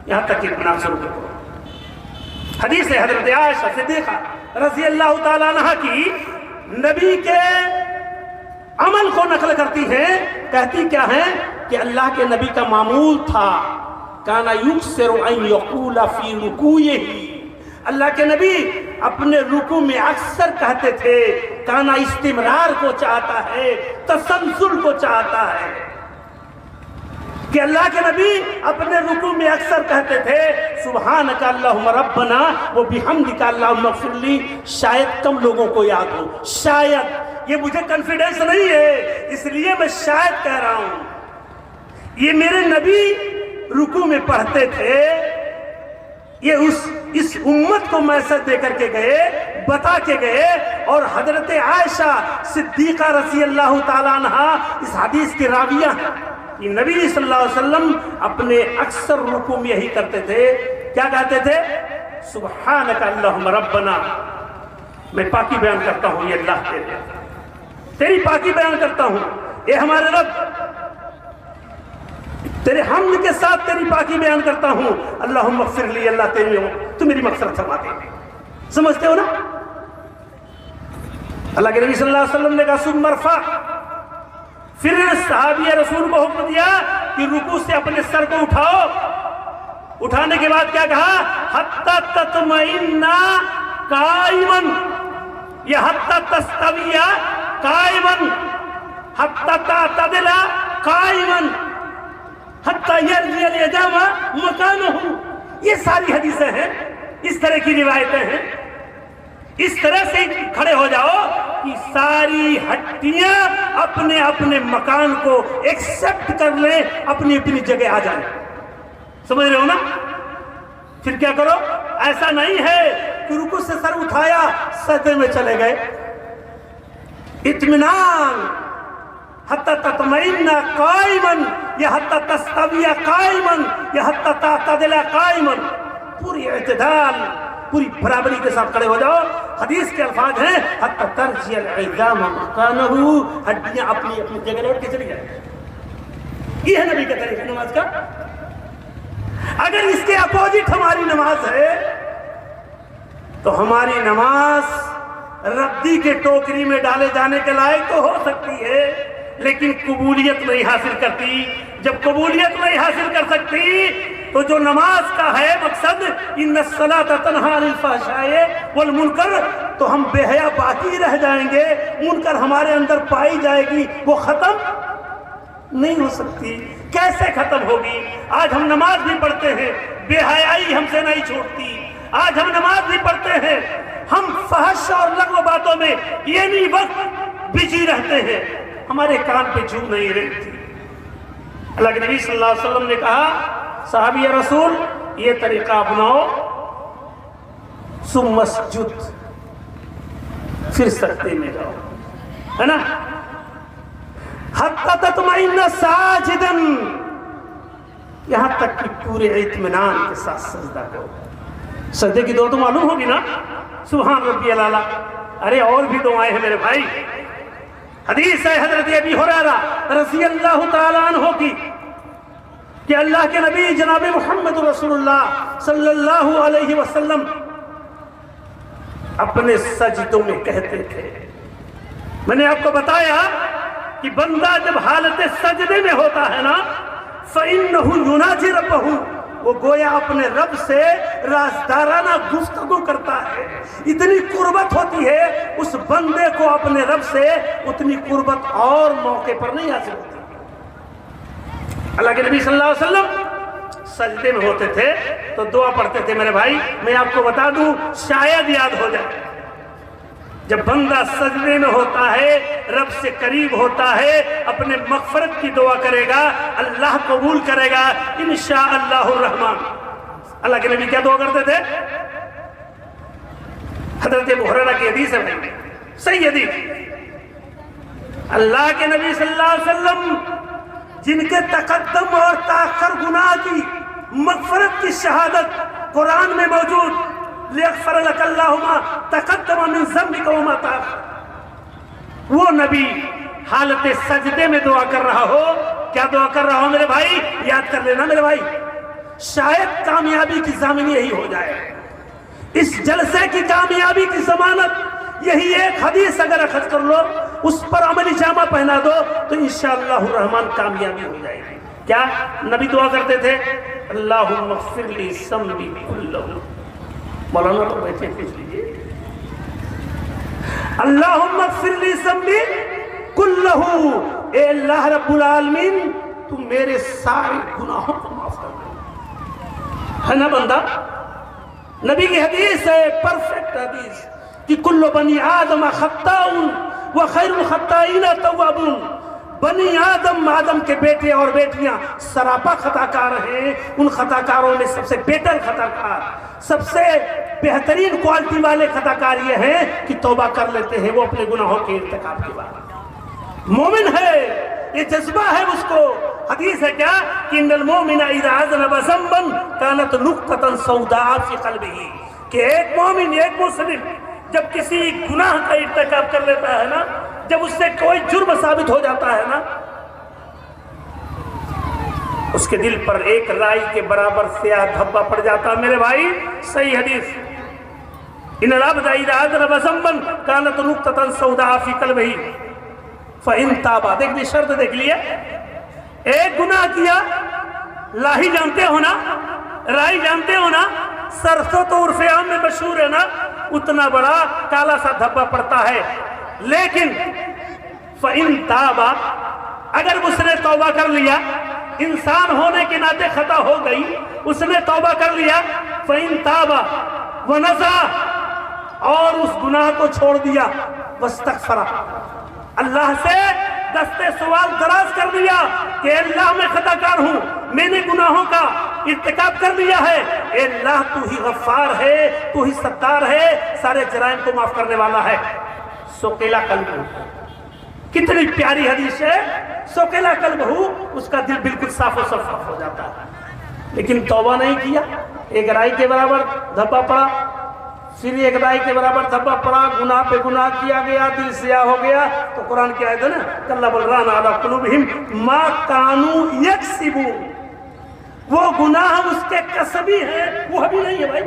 یہاں تک کہ اطمینان سے رکے. حدیث ہے حضرت عائشہ صدیقہ رضی اللہ تعالیٰ عنہ کی، نبی کے عمل کو نقل کرتی ہیں. کہتی کیا ہیں کہ اللہ کے نبی کا معمول تھا کانا یکسر ان یقول فی رکوعہ. اللہ کے نبی اپنے رکوع میں اکثر کہتے تھے کانا استمرار کو چاہتا ہے، تسلسل کو چاہتا ہے. کہ اللہ کے نبی اپنے رکوع میں اکثر کہتے تھے سبحانک اللہم ربنا و بحمدک اللہم اغفر لی. شاید کم لوگوں کو یاد ہو، شاید، یہ مجھے کنفیڈنس نہیں ہے اس لیے میں شاید کہہ رہا ہوں. یہ میرے نبی رکوع میں پڑھتے تھے، یہ اس امت کو میسج دے کر کے گئے، بتا کے گئے. اور حضرت عائشہ صدیقہ رضی اللہ تعالیٰ عنہ اس حدیث کی راویہ ہیں کہ نبی صلی اللہ علیہ وسلم اپنے اکثر رکوع میں یہی کرتے تھے. کیا کہتے تھے؟ سبحانک اللہم ربنا. میں پاکی بیان کرتا ہوں، یہ اللہ تیری پاکی بیان کرتا ہوں، اے ہمارے رب، تیرے حمد کے ساتھ تیری پاکی بیان کرتا ہوں. اللہم اغفر لی، اللہ تو میری مغفرت فرما دے. سمجھتے ہو نا؟ اللہ کے نبی صلی اللہ علیہ وسلم نے کہا ثم ارفع. پھر صحابی رسول کو حکم دیا کہ رکوع سے اپنے سر کو اٹھاؤ. اٹھانے کے بعد کیا کہا؟ حتی تطمئن قائما، یا حتی تستوی قائما، حتی تعتدل قائما، حتی یرجع الیدام مکانہ. یہ ساری حدیثیں ہیں، اس طرح کی روایتیں ہیں. اس طرح سے کھڑے ہو جاؤ کہ ساری ہڈیاں اپنے اپنے مکان کو ایکسپٹ کر لیں، اپنی اپنی جگہ آ جائیں. سمجھ رہے ہو نا؟ پھر کیا کرو؟ ایسا نہیں ہے کہ رکوع سے سر اٹھایا سجدے میں چلے گئے. اطمینان، حتی تطمئن قائما، یا حتی تستوی قائما، یا حتی تعتدل قائما. پوری اعتدال، پوری برابری کے ساتھ کھڑے ہو جاؤ. حدیث کے الفاظ ہیں حتی ترجع العظام مکانہ، ہڈیاں اپنی اپنی جگہ لوٹ کے چلی جائیں. یہ ہے نبی کا طریقہ نماز کا. اگر اس کے اپوزٹ ہماری نماز ہے تو ہماری نماز ردی کے ٹوکری میں ڈالے جانے کے لائق تو ہو سکتی ہے، لیکن قبولیت نہیں حاصل کرتی. جب قبولیت نہیں حاصل کر سکتی تو جو نماز کا ہے مقصد ان الصلاۃ تنہی عن الفحشاء والمنکر، تو ہم بے حیا باقی رہ جائیں گے، منکر ہمارے اندر پائی جائے گی، وہ ختم نہیں ہو سکتی. کیسے ختم ہوگی؟ آج ہم نماز بھی پڑھتے ہیں، بے حیائی ہم سے نہیں چھوٹتی. آج ہم نماز بھی پڑھتے ہیں، ہم فحش اور لغو باتوں میں یعنی وقت بجی رہتے ہیں، ہمارے کان پہ جھوم نہیں رہتی. اللہ کے نبی صلی اللہ علیہ وسلم نے کہا صحابی رسول یہ طریقہ اپناؤ، ثم اسجد، پھر سجدے میں جاؤ، ہے نا؟ حتی تطمئن ساجدا، یہاں تک کہ پورے اطمینان کے ساتھ سجدہ کرو. سجدے کی دعا تو معلوم ہوگی نا؟ سبحان ربی الاعلیٰ. ارے اور بھی دعائیں ہیں میرے بھائی. حدیث ہے حضرت ابی ہریرہ رضی اللہ تعالیٰ عنہ کی کہ اللہ کے نبی جناب محمد رسول اللہ صلی اللہ علیہ وسلم اپنے سجدوں میں کہتے تھے. میں نے آپ کو بتایا کہ بندہ جب حالت سجدے میں ہوتا ہے نا فَإِنَّهُ يُنَاجِي رَبَّهُ، وہ گویا اپنے رب سے رازدارانہ گفتگو کرتا ہے. اتنی قربت ہوتی ہے اس بندے کو اپنے رب سے، اتنی قربت اور موقع پر نہیں حاصل ہوتی. اللہ کے نبی صلی اللہ علیہ وسلم سجدے میں ہوتے تھے تو دعا پڑھتے تھے. میرے بھائی میں آپ کو بتا دوں، شاید یاد ہو جائے، جب بندہ سجدے میں ہوتا ہے، رب سے قریب ہوتا ہے، اپنے مغفرت کی دعا کرے گا، اللہ قبول کرے گا انشاءاللہ الرحمن. اللہ کے نبی کیا دعا کرتے تھے؟ حضرت ابو ہریرہ کی حدیث ہے صحیح حدیث. اللہ کے نبی صلی اللہ علیہ وسلم جن کے تقدم اور تاخر گناہ کی مغفرت کی شہادت قرآن میں موجود، لِيَغْفَرَ لَكَ اللَّهُ مَا تَقَدَّمَ مِن ذَنبِكَ وَمَا تَأَخَّرَ، وہ نبی حالت سجدے میں دعا کر رہا ہو. کیا دعا کر رہا ہو میرے بھائی؟ یاد کر لینا میرے بھائی، شاید کامیابی کی ضامن یہی ہو جائے. اس جلسے کی کامیابی کی ضمانت یہی ایک حدیث اگر اخذ کر لو، اس پر عملی جامہ پہنا دو تو انشاءاللہ الرحمن کامیابی ہو جائے گی. کیا نبی دعا کرتے تھے؟ اللہم اغفر لی ذنبی کلہ. مولانا تو بیٹھے پوچھ لیجیے. اللہم اغفر لی ذنبی کلہ، اے اللہ رب العالمین تو میرے سارے گناہوں کو معاف کر دے. ہے نا بندہ؟ نبی کی حدیث ہے، پرفیکٹ حدیث، کہ کل بنی آدم خطاؤن وخیر الخطائین توابون. بنی آدم کے بیٹے اور بیٹیاں سراپا خطا کار ہیں. ان خطا کاروں میں سب سے بہتر خطا کار، سب سے بہترین کوالٹی والے خطا کار یہ ہیں کہ توبہ کر لیتے ہیں وہ اپنے گناہوں کے ارتکاب کے بعد. مومن ہے، یہ جذبہ ہے اس کو. حدیث ہے کیا کہ ان المومن اذا اذنب ذنبا كانت نقطة سوداء في قلبه، کہ ایک مومن، ایک مسلم جب کسی گناہ کا ارتکاب کر لیتا ہے نا، جب اس سے کوئی جرم ثابت ہو جاتا ہے نا، اس کے دل پر ایک رائی کے برابر سیاہ دھبا پڑ جاتا ہے. میرے بھائی صحیح حدیث، ان العبد اذا اذنب ذنبا كانت نقطة سوداء في قلبه فإن تاب. دیکھ لی شرط، دیکھ لیا، ایک گناہ کیا، لاہی جانتے ہو نا، رائی جانتے ہو نا، سرسوں تو عرف عام میں مشہور ہے نا، اتنا بڑا کالا سا دھبا پڑتا ہے. لیکن فَإِن تَابَ، اگر اس نے توبہ کر لیا، انسان ہونے کے ناطے خطا ہو گئی، اس نے توبہ کر لیا، فَإِن تَابَ وَنَزَعَ، اور اس گناہ کو چھوڑ دیا، وَاسْتَغْفَرَ، اللہ سے دستے سوال دراز کر دیا کہ اللہ میں خطا کار ہوں، میں نے گناہوں کا ارتکاب کر لیا ہے، اے اللہ تو ہی غفار ہے، تو ہی ستار ہے، سارے جرائم کو معاف کرنے والا ہے. سوکیلا قلب ہو، کتنی پیاری حدیث ہے. سوکیلا قلب ہو، اس کا دل بالکل صاف و شفاف ہو جاتا ہے. لیکن توبہ نہیں کیا، ایک رائی کے برابر دھبا پڑا، پھر ایک رائی کے برابر دھبا پڑا، گناہ پہ گناہ کیا گیا، دل سیاہ ہو گیا. تو قرآن کی آیت ہے نا، کَلَّا بَلْ رَانَ عَلَىٰ قُلُوبِهِمْ مَا كَانُوا يَكْسِبُونَ. وہ گناہ اس کے کسبی ہیں، وہ ابھی نہیں ہے بھائی،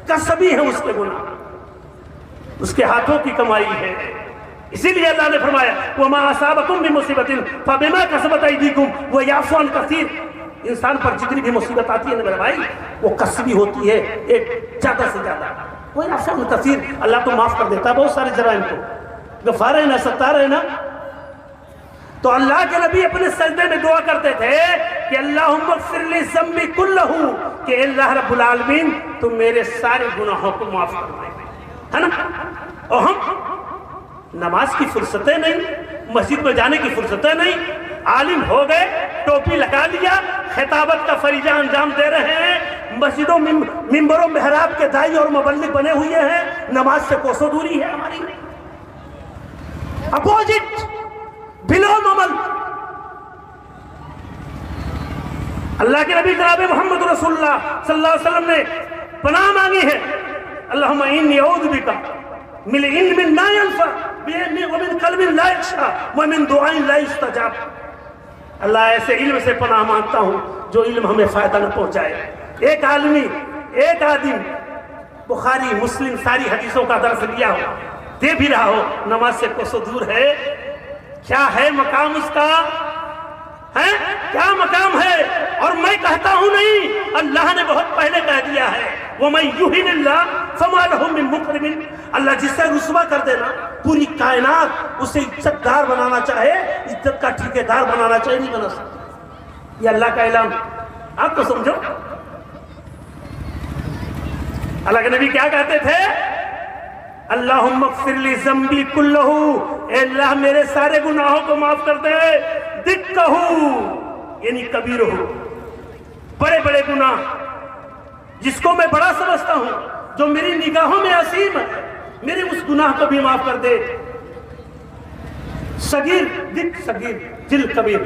کسبی ہے اس کے گناہ، اس کے ہاتھوں کی کمائی ہے. اسی لیے اللہ نے فرمایا وَمَا أَصَابَكُم بِمُصِيبَةٍ فَبِمَا كَسَبَتْ أَيْدِيكُمْ وَيَعْفُو عَنْ كَثِيرٌ. انسان پر جتنی بھی مصیبت آتی ہے نا میرے بھائی، وہ کسبی ہوتی ہے، ایک زیادہ سے زیادہ. وَيَعْفُو عَنْ كَثِيرٌ، اللہ تو معاف کر دیتا ہے بہت سارے جرائم کو. غفار ہے نا، ستار ہے نا. تو اللہ کے نبی اپنے سجدے میں دعا کرتے تھے کہ اللہم اغفر لی ذنبی کلہ، کہ اللہ رب العالمین تو میرے سارے گناہوں کو معاف کر دے. ہے نا؟ اور ہم نماز کی فرصتیں نہیں، مسجد میں جانے کی فرصتیں نہیں، عالم ہو گئے، ٹوپی لگا لیا، خطابت کا فریضہ انجام دے رہے ہیں، مسجدوں ممبروں محراب کے دائی اور مبلغ بنے ہوئے ہیں، نماز سے کوسوں دوری ہے ہماری. اپوزٹ، بلو عمل. اللہ کے نبی جناب محمد رسول اللہ صلی اللہ علیہ وسلم نے پناہ مانگی ہے، اللہم انی اعوذ بک من علم لا ينفع ومن قلب لا يخشع ومن دعاء لا يستجاب. اللہ ایسے علم سے پناہ مانگتا ہوں جو علم ہمیں فائدہ نہ پہنچائے. ایک آدمی بخاری مسلم ساری حدیثوں کا درس لیا ہو، دے بھی رہا ہو، نماز سے کوسوں دور ہے. کیا ہے مقام اس کا؟ ہے کیا مقام ہے؟ اور میں کہتا ہوں نہیں، اللہ نے بہت پہلے کہہ دیا ہے وَمَن يُهِنِ اللَّهُ فَمَا لَهُ مِن مُكْرِمٍ. اللہ جس سے رسوا کر دینا، پوری کائنات اسے عزت دار بنانا چاہے، عزت کا ٹھیکیدار بنانا چاہے، نہیں بنا سکتا. یہ اللہ کا اعلان، آپ تو سمجھو. اللہ کے نبی کیا کہتے تھے؟ اللہم اغفر لی ذنبی کلہ، اے اللہ میرے سارے گناہوں کو معاف کر دے. دکھہ یعنی کبیرہ، بڑے بڑے گناہ جس کو میں بڑا سمجھتا ہوں، جو میری نگاہوں میں عظیم ہے، میرے اس گناہ کو بھی معاف کر دے. صغیر دکھ صغیر جل کبیر،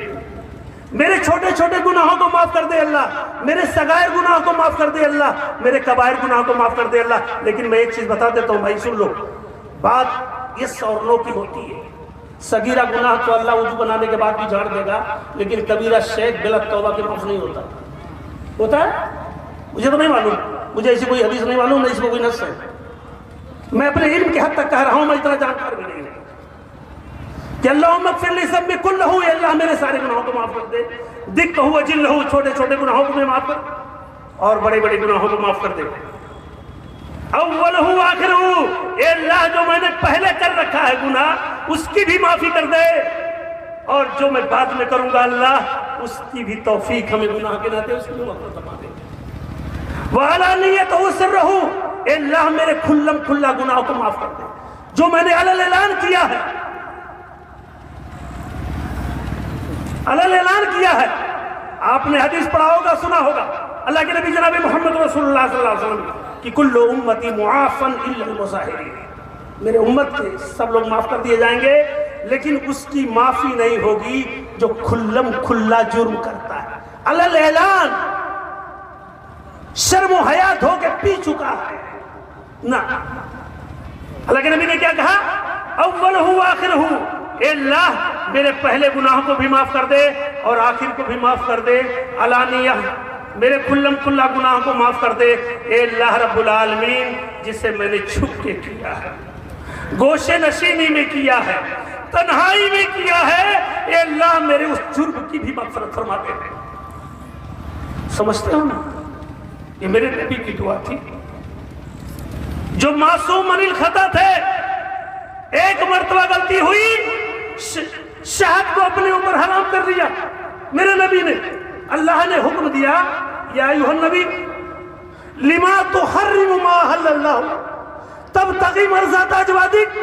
میرے چھوٹے چھوٹے گناہوں کو معاف کر دے اللہ، میرے صغائر گناہوں کو معاف کر دے اللہ، میرے کبائر گناہوں کو معاف کر دے اللہ. لیکن میں ایک چیز بتا دیتا ہوں بھائی، سن لو، بات یس اور نو کی ہوتی ہے. صغیرہ گناہ تو اللہ وضو بنانے کے بعد بھی جھاڑ دے گا، لیکن کبیرہ شیخ بلا توبہ کے معاف نہیں ہوتا. ہوتا ہے؟ مجھے تو نہیں معلوم، مجھے ایسی کوئی حدیث نہیں معلوم، نہیں اس میں کوئی نص ہے. میں اپنے علم کی حد تک کہہ رہا ہوں، میں اتنا جانکار بھی نہیں ہوں کہ اللہم اغفر لی ذنبی کلہ، اے اللہ میرے سارے گناہوں کو معاف کر دے. دکھہ وجلہ، چھوٹے چھوٹے گناہوں کو بھی معاف کر، اور بڑے بڑے گناہوں کو معاف کر دے. اولہ آخرہ، اے اللہ جو میں نے پہلے کر رکھا ہے گناہ، اس کی بھی معافی کر دے، اور جو میں بعد میں کروں گا اللہ اس کی بھی توفیق ہمیں گناہ کے ناطے اس کی مغفرت فرما دے. وَعَلَانِيَتَهُ سِرَّهُ، اے اللہ میرے کھلم کھلا گناہوں کو معاف کر دے جو میں نے علل اعلان کیا ہے، علل اعلان کیا ہے. آپ نے حدیث پڑھا ہوگا، سنا ہوگا، اللہ کے نبی جناب محمد رسول اللہ صلی اللہ علیہ وسلم کہ کل امتی معافن الا المظاہرین، میرے امت کے سب لوگ معاف کر دیے جائیں گے لیکن اس کی معافی نہیں ہوگی جو کھلم کھلا جرم کرتا ہے، علل اعلان شرم و حیا دھو کے پی چکا ہے. نہ، اللہ کے نبی نے کیا کہا؟ اولہ آخرہ، اے اللہ میرے پہلے گناہوں کو بھی معاف کر دے اور آخر کو بھی معاف کر دے. علانیہ، میرے کھلم کھلا گناہوں کو معاف کر دے. اے اللہ رب العالمین، جسے میں نے چھپ کے کیا ہے، گوشے نشینی میں کیا ہے، تنہائی میں کیا ہے، اے اللہ میرے اس جرم کی بھی مغفرت فرما دے. سمجھتے ہو نا؟ یہ میرے نبی کی دعا تھی جو معصوم من الخطا تھے. ایک مرتبہ غلطی ہوئی، شہد کو اپنے اوپر حرام کر دیا میرے نبی نے. اللہ نے حکم دیا یا ایھا النبی لما تحرم ما احل اللہ تبتغی مرضات ازواجک.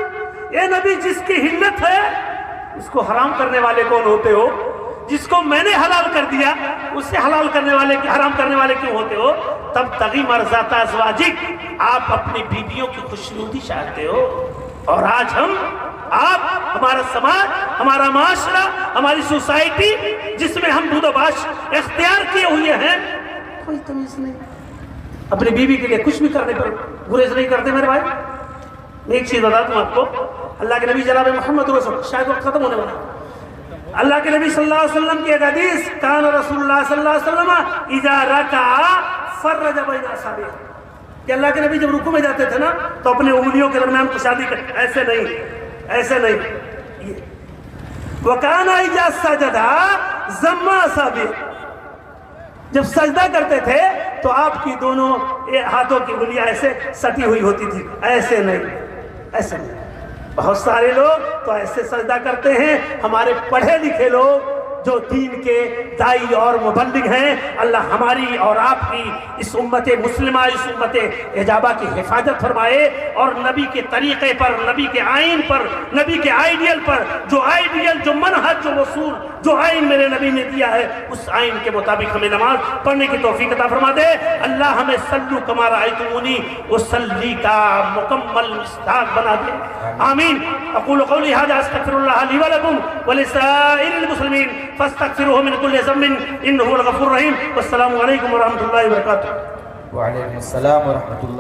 اے نبی جس کی حلت ہے اس کو حرام کرنے والے کون ہوتے ہو؟ جس کو میں نے حلال کر دیا اس سے حلال کرنے والے حرام کرنے والے کیوں ہوتے ہو؟ تبتغی مرضات ازواجک، آپ اپنی بیویوں کی خوشنودی چاہتے ہو. اور آج آپ، ہمارا سماج، ہمارا معاشرہ، ہماری سوسائٹی جس میں ہم بود و باش اختیار کیے ہوئے ہیں، کوئی تمیز نہیں، اپنی بیوی کے لیے کچھ بھی کرنے پر گریز نہیں کرتے. میرے بھائی میں ایک چیز بتاتا ہوں آپ کو، اللہ کے نبی جناب محمد رسول، شاید وقت ختم ہونے والا، اللہ کے نبی صلی اللہ علیہ وسلم کی ایک حدیث، کان رسول اللہ صلی اللہ علیہ وسلم اذا رکع فرج بین اصابعہ، کہ اللہ کے نبی جب رکوع میں جاتے تھے نا تو اپنے انگلیوں کے درمیان کشادی کرتے، ایسے نہیں، ایسے نہیں. وَكَانَ إِذَا سَجَدَ ضَمَّ أَصَابِعَهُ، جب سجدہ کرتے تھے تو آپ کی دونوں ہاتھوں کی انگلیاں ایسے سٹی ہوئی ہوتی تھی، ایسے نہیں، ایسے نہیں. بہت سارے لوگ تو ایسے سجدہ کرتے ہیں. ہمارے پڑھے لکھے لوگ جو دین کے داعی اور مبلغ ہیں، اللہ ہماری اور آپ کی اس امت مسلمہ، اس امت اجابہ کی حفاظت فرمائے اور نبی کے طریقے پر، نبی کے آئین پر، نبی کے آئیڈیل پر، جو آئیڈیل، جو منہج، جو اصول، جو آئین میرے نبی نے دیا ہے، اس آئین کے مطابق ہمیں نماز پڑھنے کی توفیق عطا فرما دے. اللہ ہمیں صلو کما رأیتمونی وصلی کا مکمل مصداق بنا دے. آمین. اقول قولی ھذا استغفر اللہ لی ولکم ولسائر المسلمین فاستغفروه من كل ذنب انه هو الغفور الرحیم. والسلام علیکم ورحمۃ اللہ وبرکاتہ. وعلیکم السلام ورحمۃ اللہ.